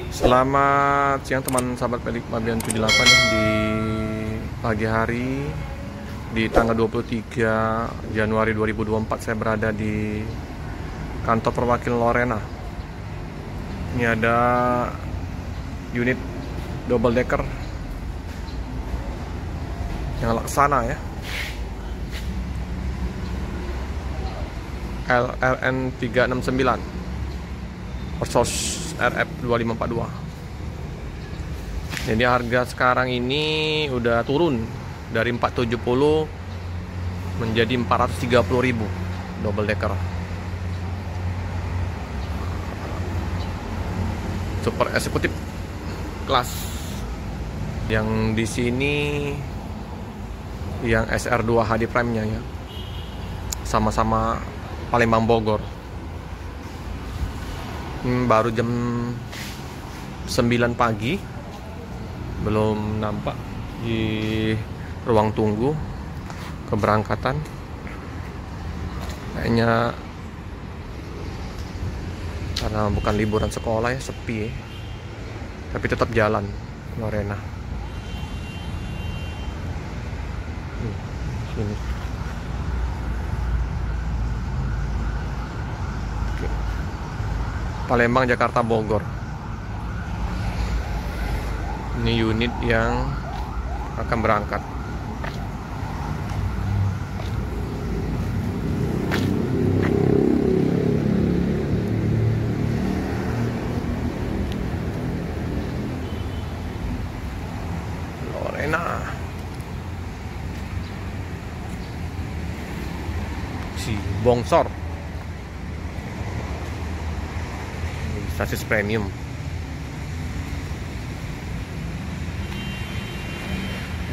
Selamat siang teman sahabat Pelik Mabian 78 ya. Di pagi hari di tanggal 23 Januari 2024 saya berada di kantor perwakilan Lorena. Ini ada unit double decker yang laksana ya, LRN 369 Persos RF 2542. Jadi harga sekarang ini udah turun dari 470 menjadi 430.000 double decker. Super eksekutif kelas. Yang di sini yang SR2 HD Prime-nya ya. Sama-sama Palembang Bogor. Baru jam 9 pagi, belum nampak di ruang tunggu keberangkatan. Kayaknya karena bukan liburan sekolah ya, sepi ya. Tapi tetap jalan Lorena. Sini. Palembang, Jakarta, Bogor. Ini unit yang akan berangkat. Lorena. Si bongsor. Sasis premium.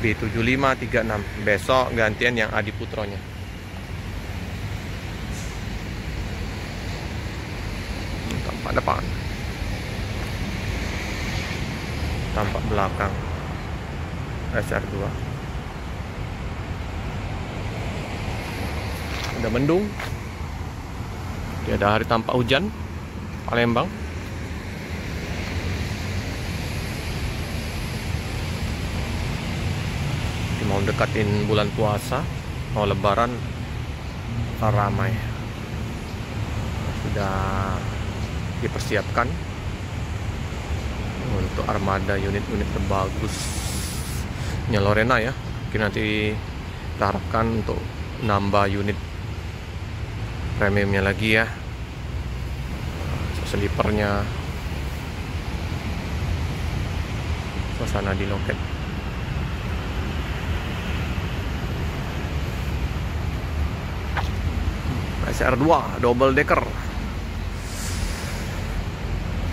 B7536. Besok gantian yang Adi Putronya. Tampak depan, tampak belakang SR2. Ada mendung. Tiada hari tampak hujan Palembang. Mau dekatin bulan puasa, mau lebaran, ramai. Sudah dipersiapkan untuk armada unit-unit terbagusnya Lorena ya. Mungkin nanti kita harapkan untuk nambah unit premiumnya lagi ya. Selipernya, suasana di loket. SR2 double decker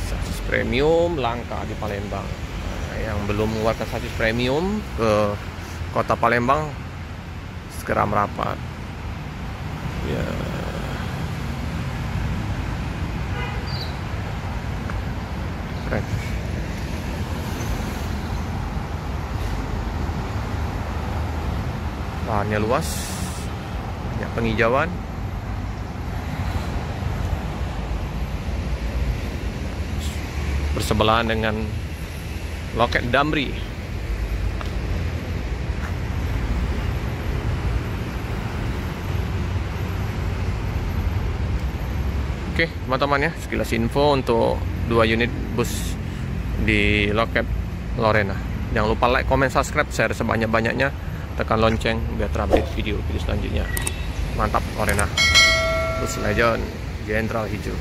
sasis premium langka di Palembang. Yang belum mengeluarkan sasis premium ke kota Palembang segera merapat ya. Keren. Lahannya luas, banyak penghijauan. Bersebelahan dengan loket Damri. Oke teman-teman ya, sekilas info untuk 2 unit bus di loket Lorena. Jangan lupa like, comment, subscribe, share sebanyak-banyaknya, tekan lonceng biar terupdate video selanjutnya. Mantap Lorena, bus legend Jenderal Hijau.